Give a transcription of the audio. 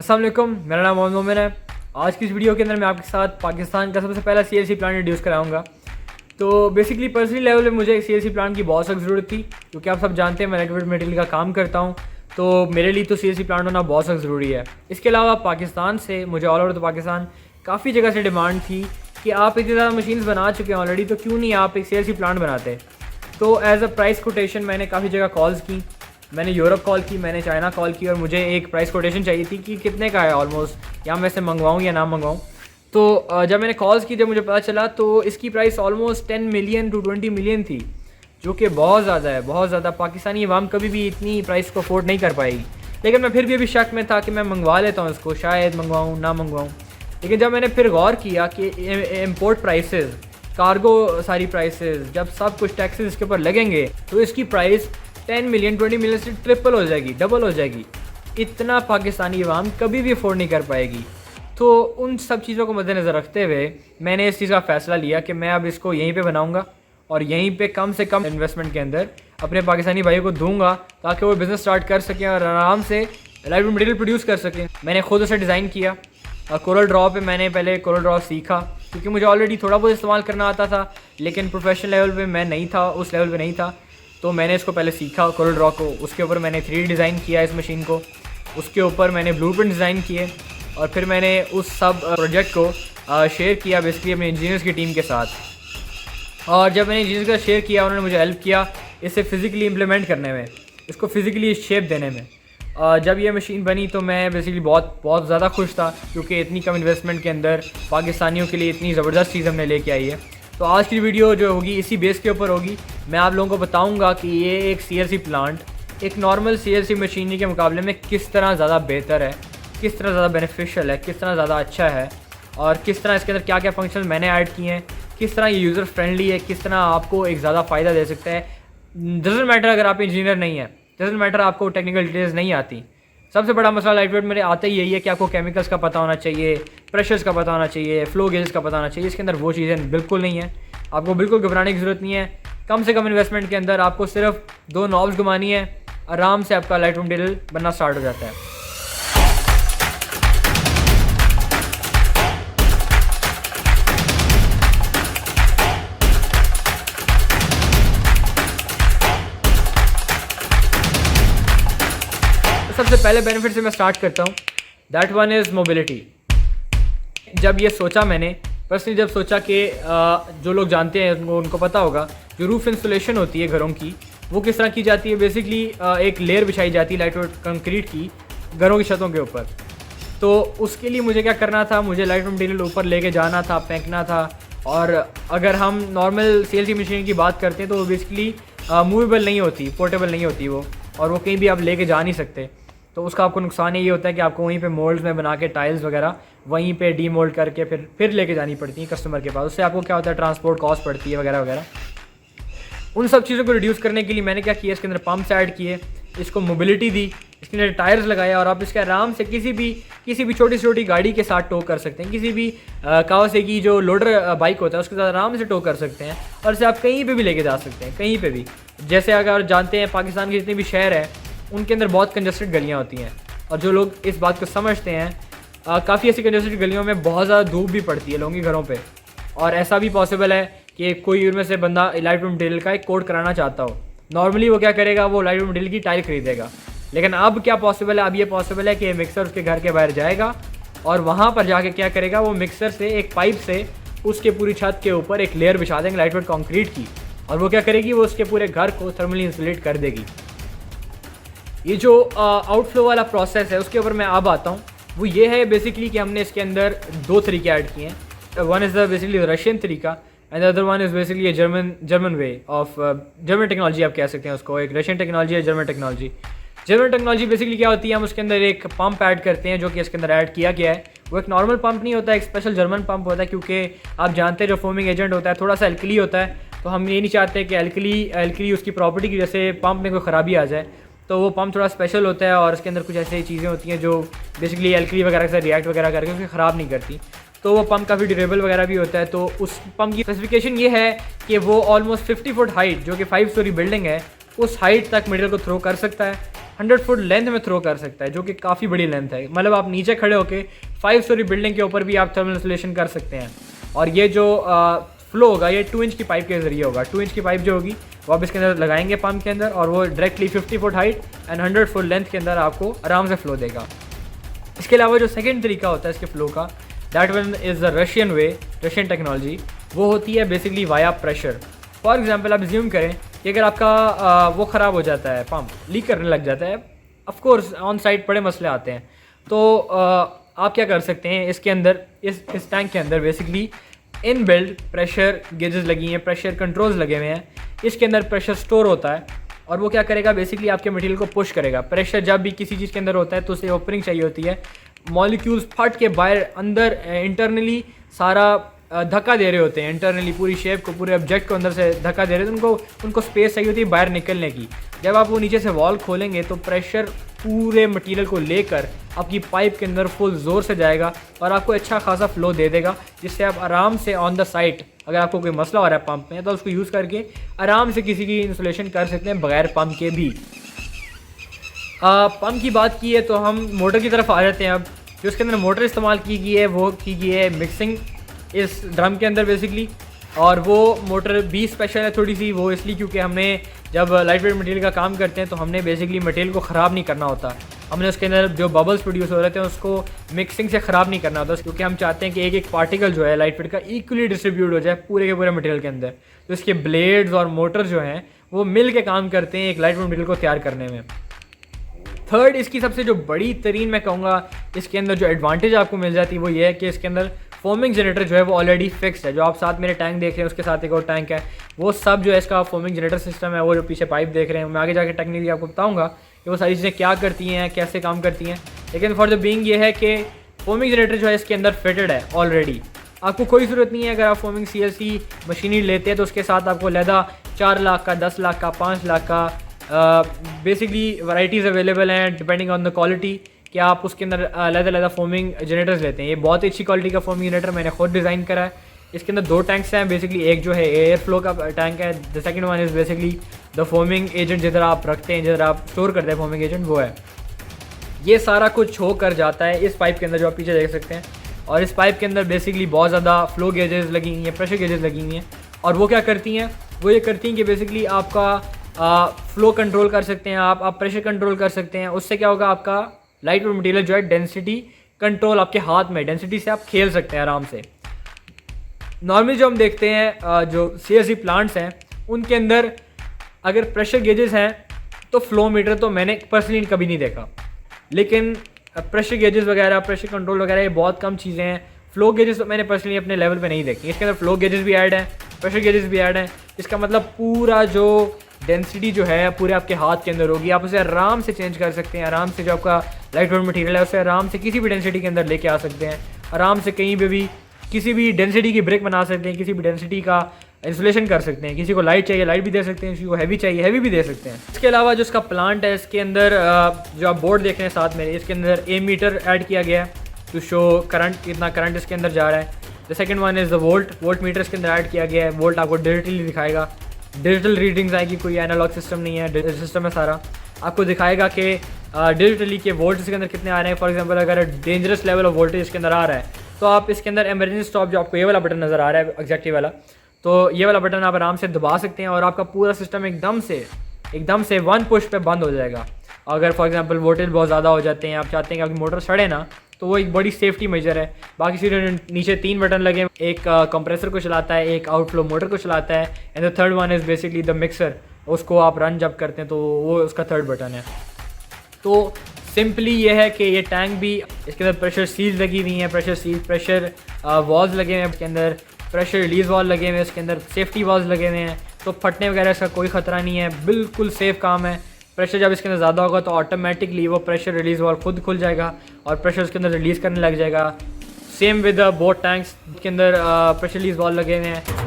अस्सलाम वालेकुम, मेरा नाम मोहम्मद मोमिन है। आज की इस वीडियो के अंदर मैं आपके साथ पाकिस्तान का सबसे पहला CLC प्लांट इंट्रोड्यूस कराऊंगा। तो बेसिकली पर्सनली लेवल पे मुझे एक CLC प्लांट की बहुत सख्त ज़रूरत थी, क्योंकि आप सब जानते हैं मैं लाइटवेट मटेरियल का काम करता हूँ, तो मेरे लिए तो CLC प्लांट होना बहुत सख्त ज़रूरी है। इसके अलावा पाकिस्तान से मुझे ऑल ओवर द पाकिस्तान काफ़ी जगह से डिमांड थी कि आप इतनी ज़्यादा मशीन्स बना चुके हैं ऑलरेडी, तो क्यों नहीं आप एक CLC प्लांट बनाते। तो एज अ प्राइस कोटेशन मैंने काफ़ी जगह कॉल्स की, मैंने यूरोप कॉल की, मैंने चाइना कॉल की, और मुझे एक प्राइस कोटेशन चाहिए थी कि कितने का है ऑलमोस्ट, या मैं इसे मंगवाऊँ या ना मंगवाऊँ। तो जब मैंने कॉल्स की, जब मुझे पता चला तो इसकी price almost 10 million to 20 million थी, जो कि बहुत ज़्यादा है, बहुत ज़्यादा। पाकिस्तानी अवाम कभी भी इतनी प्राइस को अफोर्ड नहीं कर पाएगी। लेकिन मैं फिर भी अभी शक में था कि मैं मंगवा लेता हूँ इसको, शायद मंगवाऊँ ना मंगवाऊँ। लेकिन जब मैंने फिर गौर किया कि इम्पोर्ट प्राइसेस, कार्गो सारी प्राइसेस, जब सब कुछ टैक्सेस इसके ऊपर लगेंगे तो इसकी प्राइस 10 मिलियन 20 मिलियन से ट्रिपल हो जाएगी, डबल हो जाएगी। इतना पाकिस्तानी अवाम कभी भी अफोर्ड नहीं कर पाएगी। तो उन सब चीज़ों को मद्देनज़र रखते हुए मैंने इस चीज़ का फ़ैसला लिया कि मैं अब इसको यहीं पे बनाऊंगा और यहीं पे कम से कम इन्वेस्टमेंट के अंदर अपने पाकिस्तानी भाइयों को दूंगा, ताकि वो बिज़नेस स्टार्ट कर सकें और आराम से लाइटवेट मटेरियल प्रोड्यूस कर सकें। मैंने खुद उसे डिज़ाइन किया और कोरल ड्रॉ पे मैंने पहले कोरल ड्रॉ सीखा, क्योंकि मुझे ऑलरेडी थोड़ा बहुत इस्तेमाल करना आता था, लेकिन प्रोफेशनल लेवल पे मैं नहीं था, उस लेवल पे नहीं था। तो मैंने इसको पहले सीखा कोरल ड्रॉ को, उसके ऊपर मैंने 3D डिज़ाइन किया इस मशीन को, उसके ऊपर मैंने ब्लूप्रिंट डिज़ाइन किए, और फिर मैंने उस सब प्रोजेक्ट को शेयर किया बेसिकली अपने इंजीनियर्स की टीम के साथ। और जब मैंने इंजीनियर्स का शेयर किया, उन्होंने मुझे हेल्प किया इसे फ़िज़िकली इम्प्लीमेंट करने में, इसको फ़िज़िकली शेप देने में। जब ये मशीन बनी तो मैं बेसिकली बहुत ज़्यादा खुश था, क्योंकि इतनी कम इन्वेस्टमेंट के अंदर पाकिस्तानियों के लिए इतनी ज़बरदस्त चीज़ हमने लेके आई है। तो आज की वीडियो जो होगी इसी बेस के ऊपर होगी। मैं आप लोगों को बताऊंगा कि ये एक CLC प्लांट एक नॉर्मल CLC मशीनरी के मुकाबले में किस तरह ज़्यादा बेहतर है, किस तरह ज़्यादा बेनिफिशियल है, किस तरह ज़्यादा अच्छा है, और किस तरह इसके अंदर क्या क्या फंक्शन मैंने ऐड किए हैं, किस तरह ये यूज़र फ्रेंडली है, किस तरह आपको एक ज़्यादा फ़ायदा दे सकता है। डजंट मैटर अगर आप इंजीनियर नहीं है, डजंट मैटर आपको टेक्निकल डिटेल्स नहीं आती। सबसे बड़ा मसला लाइटवेट मेरे आता ही यही है कि आपको केमिकल्स का पता होना चाहिए, प्रेशर्स का पता होना चाहिए, फ्लो गेजेस का पता होना चाहिए। इसके अंदर वो चीज़ें बिल्कुल नहीं है। आपको बिल्कुल घबराने की ज़रूरत नहीं है। कम से कम इन्वेस्टमेंट के अंदर आपको सिर्फ 2 नॉब्स घुमानी है, आराम से आपका लाइटवेट मटेरियल बनना स्टार्ट हो जाता है। सबसे पहले बेनिफिट से मैं स्टार्ट करता हूँ, दैट वन इज़ मोबिलिटी। जब ये सोचा मैंने पर्सनली, जब सोचा कि जो लोग जानते हैं उनको पता होगा, जो रूफ इंसुलेशन होती है घरों की, वो किस तरह की जाती है। बेसिकली एक लेयर बिछाई जाती है लाइटवेट कंक्रीट की घरों की छतों के ऊपर। तो उसके लिए मुझे क्या करना था, मुझे लाइटवेट मटेरियल ऊपर लेके जाना था, फेंकना था। और अगर हम नॉर्मल CLC मशीन की बात करते हैं तो वो बेसिकली मूवेबल नहीं होती, पोर्टेबल नहीं होती वो, और वो कहीं भी आप लेके जा नहीं सकते। तो उसका आपको नुकसान ये होता है कि आपको वहीं पे मोल्ड्स में बना के टाइल्स वगैरह वहीं पे डीमोल्ड करके फिर लेके जानी पड़ती है कस्टमर के पास। उससे आपको क्या होता है, ट्रांसपोर्ट कॉस्ट पड़ती है वगैरह वगैरह। उन सब चीज़ों को रिड्यूस करने के लिए मैंने क्या किया, इसके अंदर पम्प्स ऐड किए, इसको मोबिलिटी दी, इसके अंदर टायर्स लगाया, और आप इसके आराम से किसी भी छोटी से छोटी गाड़ी के साथ टो कर सकते हैं। किसी भी कावासाकी जो लोडर बाइक होता है उसके साथ आराम से टो कर सकते हैं, और इसे आप कहीं पे भी लेके जा सकते हैं, कहीं पे भी। जैसे अगर जानते हैं पाकिस्तान के जितने भी शहर हैं उनके अंदर बहुत कंजस्टेड गलियाँ होती हैं, और जो लोग इस बात को समझते हैं, काफ़ी ऐसी कंजस्टेड गलियों में बहुत ज़्यादा धूप भी पड़ती है लोगों के घरों पे, और ऐसा भी पॉसिबल है कि कोई उनमें से बंदा लाइटवेट मटेरियल का एक कोड कराना चाहता हो। नॉर्मली वो क्या करेगा, वो लाइटवेट मटेरियल की टाइल खरीदेगा। लेकिन अब क्या पॉसिबल है, अब ये पॉसिबल है कि मिक्सर उसके घर के बाहर जाएगा और वहाँ पर जाके क्या करेगा, वो मिक्सर से एक पाइप से उसके पूरी छत के ऊपर एक लेयर बिछा देंगे लाइटवेट कॉन्क्रीट की, और वो क्या करेगी, वो उसके पूरे घर को थर्मली इंसुलेट कर देगी। ये जो आउटफ्लो वाला प्रोसेस है उसके ऊपर मैं अब आता हूँ। वो ये है बेसिकली कि हमने इसके अंदर 2 तरीके ऐड किए हैं। One is the basically Russian तरीका, and the other one is basically German way of German technology आप कह सकते हैं उसको। एक रशियन टेक्नोलॉजी है, German technology. German technology basically क्या होती है, हम उसके अंदर एक पंप ऐड करते हैं, जो कि इसके अंदर ऐड किया गया है। वो एक नॉर्मल पंप नहीं होता है, एक स्पेशल जर्मन पंप होता है, क्योंकि आप जानते हैं जो फोमिंग एजेंट होता है थोड़ा सा एल्कली होता है, तो हम ये नहीं चाहते कि एल्कली उसकी प्रॉपर्टी की वजह से पंप में कोई ख़राबी आ जाए। तो वो पंप थोड़ा स्पेशल होता है, और इसके अंदर कुछ ऐसी चीज़ें होती हैं जो बेसिकली एल्कली वगैरह से रिएक्ट वगैरह करके उसको ख़राब नहीं करती। तो वो पंप काफ़ी ड्यूरेबल वगैरह भी होता है। तो उस पंप की स्पेसिफिकेशन ये है कि वो ऑलमोस्ट 50 फुट हाइट, जो कि 5 स्टोरी बिल्डिंग है, उस हाइट तक मटेरियल को थ्रो कर सकता है। 100 फुट लेंथ में थ्रो कर सकता है, जो कि काफ़ी बड़ी लेंथ है। मतलब आप नीचे खड़े होकर 5 स्टोरी बिल्डिंग के ऊपर भी आप थर्मल इंसुलेशन कर सकते हैं। और ये जो फ्लो होगा ये 2 इंच की पाइप के ज़रिए होगा। 2 इंच की पाइप जो होगी वो आप इसके अंदर लगाएंगे पंप के अंदर, और वो directly 50 foot height and 100 foot length के अंदर आपको आराम से फ्लो देगा। इसके अलावा जो सेकंड तरीका होता है इसके फ्लो का, that one is the Russian way, Russian technology. वो होती है basically via pressure. For example आप ज्यूम करें कि अगर आपका वो ख़राब हो जाता है, पंप लीक करने लग जाता है, ऑफ कोर्स ऑन साइट बड़े मसले आते हैं, तो आप क्या कर सकते हैं, इसके अंदर इस टैंक के अंदर basically in build pressure gauges लगी हैं, प्रेशर कंट्रोल्स लगे हुए हैं। इसके अंदर प्रेशर स्टोर होता है और वो क्या करेगा, बेसिकली आपके मटेरियल को पुश करेगा। प्रेशर जब भी किसी चीज़ के अंदर होता है तो उसे ओपनिंग चाहिए होती है, मॉलिक्यूल्स फट के बाहर अंदर इंटरनली सारा धक्का दे रहे होते हैं, इंटरनली पूरी शेप को, पूरे ऑब्जेक्ट को अंदर से धक्का दे रहे होते हैं, उनको स्पेस चाहिए होती है बाहर निकलने की। जब आप वो नीचे से वॉल खोलेंगे तो प्रेशर पूरे मटेरियल को लेकर आपकी पाइप के अंदर फुल ज़ोर से जाएगा और आपको अच्छा खासा फ्लो दे देगा, जिससे आप आराम से ऑन द साइट, अगर आपको कोई मसला हो रहा है पंप में, तो उसको यूज़ करके आराम से किसी की इंसुलेशन कर सकते हैं बगैर पंप के भी। पंप की बात की है तो हम मोटर की तरफ आ जाते हैं। अब जो उसके अंदर मोटर इस्तेमाल की गई है वो की गई है मिक्सिंग इस ड्रम के अंदर बेसिकली, और वो मोटर भी स्पेशल है थोड़ी सी। वो इसलिए क्योंकि हमने जब लाइट वेट मटेरियल का काम करते हैं तो हमने बेसिकली मटेरियल को ख़राब नहीं करना होता। हमने उसके अंदर जो बबल्स प्रोड्यूस हो रहे थे उसको मिक्सिंग से ख़राब नहीं करना होता, क्योंकि हम चाहते हैं कि एक एक पार्टिकल जो है लाइट वेट का इक्वली डिस्ट्रीब्यूट हो जाए पूरे के पूरे मटेरियल के अंदर। तो इसके ब्लेड्स और मोटर जो हैं वो मिल के काम करते हैं एक लाइट वेट मटेरियल को तैयार करने में। थर्ड, इसकी सबसे जो बड़ी तरीन मैं कहूँगा इसके अंदर जो एडवांटेज आपको मिल जाती है वो ये है कि इसके अंदर फोमिंग जनरेटर जो है वो ऑलरेडी फिक्स्ड है। जो आप साथ मेरे टैंक देख रहे हैं उसके साथ एक और टैंक है, वो सब जो है इसका फोमिंग जनरेटर सिस्टम है। वो जो पीछे पाइप देख रहे हैं मैं आगे जाके टेक्निकली आपको बताऊंगा कि वो सारी चीज़ें क्या करती हैं, कैसे काम करती हैं। लेकिन फॉर द बीइंग ये है कि फोमिंग जनरेटर जो है इसके अंदर फिटेड है ऑलरेडी। आपको कोई ज़रूरत नहीं है, अगर आप फोमिंग CLC मशीनरी लेते हैं तो उसके साथ आपको लहदा 4 लाख का, 10 लाख का, 5 लाख का बेसिकली वैराइटीज़ अवेलेबल हैं डिपेंडिंग ऑन द क्वालिटी, कि आप उसके अंदर अलग-अलग फोमिंग जनरेटर्स लेते हैं। ये बहुत अच्छी क्वालिटी का फोमिंग जनरेटर मैंने खुद डिज़ाइन करा है। इसके अंदर 2 टैंक्स हैं बेसिकली, एक जो है एयर फ्लो का टैंक है, the second one is basically the foaming agent, जिधर आप रखते हैं, जिधर आप स्टोर करते हैं फोमिंग एजेंट, वो है। ये सारा कुछ हो कर जाता है इस पाइप के अंदर जो आप पीछे देख सकते हैं, और इस पाइप के अंदर बेसिकली बहुत ज़्यादा फ्लो गेजेस लगी हुई हैं, प्रेशर गेजेस लगी हुई हैं, और वो क्या करती हैं, वो ये करती हैं कि बेसिकली आपका फ्लो कंट्रोल कर सकते हैं, आप प्रेशर कंट्रोल कर सकते हैं। उससे क्या होगा, आपका लाइट वेट मटेरियल जो है डेंसिटी कंट्रोल आपके हाथ में, डेंसिटी से आप खेल सकते हैं आराम से। नॉर्मली जो हम देखते हैं जो CLC प्लांट्स हैं उनके अंदर अगर प्रेशर गेजेस हैं तो फ्लो मीटर तो मैंने पर्सनली कभी नहीं देखा, लेकिन प्रेशर गेजेस वगैरह, प्रेशर कंट्रोल वगैरह ये बहुत कम चीज़ें हैं। फ्लो गेजेस तो मैंने पर्सनली अपने लेवल पे नहीं देखी। इसके अंदर फ्लो गेजेस भी ऐड हैं, प्रेशर गेजेस भी ऐड हैं। इसका मतलब पूरा जो डेंसिटी जो है पूरे आपके हाथ के अंदर होगी, आप उसे आराम से चेंज कर सकते हैं। आराम से जो आपका लाइट वेट मटेरियल है उसे आराम से किसी भी डेंसिटी के अंदर लेके आ सकते हैं। आराम से कहीं पे भी किसी भी डेंसिटी की ब्रिक बना सकते हैं, किसी भी डेंसिटी का इंसुलेशन कर सकते हैं। किसी को लाइट चाहिए लाइट भी दे सकते हैं, किसी को हैवी चाहिए हैवी भी दे सकते हैं। इसके अलावा जो इसका प्लांट है इसके अंदर जो आप बोर्ड देख रहे हैं साथ में, इसके अंदर मीटर ऐड किया गया है टू शो करंट, कितना करंट इसके अंदर जा रहा है। The second one is the volt meter इसके अंदर ऐड किया गया है। वोल्ट आपको डिजिटली दिखाएगा, डिजिटल रीडिंग्स आएगी, कोई एनालॉग सिस्टम नहीं है, डिजिटल सिस्टम है सारा। आपको दिखाएगा कि डिजिटली के वोल्ट इसके अंदर कितने आ रहे हैं। फॉर एग्जांपल अगर डेंजरस लेवल ऑफ वोल्टेज इसके अंदर आ रहा है तो आप इसके अंदर इमरजेंसी स्टॉप, जो आपको ये वाला बटन नज़र आ रहा है एग्जैक्टली वाला, तो ये वाला बटन आप आराम से दबा सकते हैं और आपका पूरा सिस्टम एकदम से 1 पुश पे बंद हो जाएगा। अगर फॉर एग्जांपल वोल्टेज बहुत ज़्यादा हो जाते हैं, आप चाहते हैं कि आपकी मोटर सड़े ना, तो वो एक बड़ी सेफ्टी मेजर है। बाकी सीधे नीचे 3 बटन लगे, एक कंप्रेसर को चलाता है, एक आउटफ्लो मोटर को चलाता है, and the third one is basically the mixer. उसको आप रन जब करते हैं तो वो उसका थर्ड बटन है। तो सिंपली ये है कि ये टैंक भी, इसके अंदर प्रेशर सील लगी हुई हैं, प्रेशर वॉल्स लगे हुए हैं, इसके अंदर प्रेशर रिलीज़ वॉल लगे हुए हैं, इसके अंदर सेफ्टी वॉल्स लगे हुए हैं, तो फटने वगैरह का कोई ख़तरा नहीं है, बिल्कुल सेफ़ काम है। प्रेशर जब इसके अंदर ज़्यादा होगा तो ऑटोमेटिकली वो प्रेशर रिलीज़ वॉल खुद खुल जाएगा और प्रेशर उसके अंदर रिलीज़ करने लग जाएगा। सेम विद बोथ टैंक्स के अंदर प्रेशर रिलीज़ वॉल लगे हुए हैं।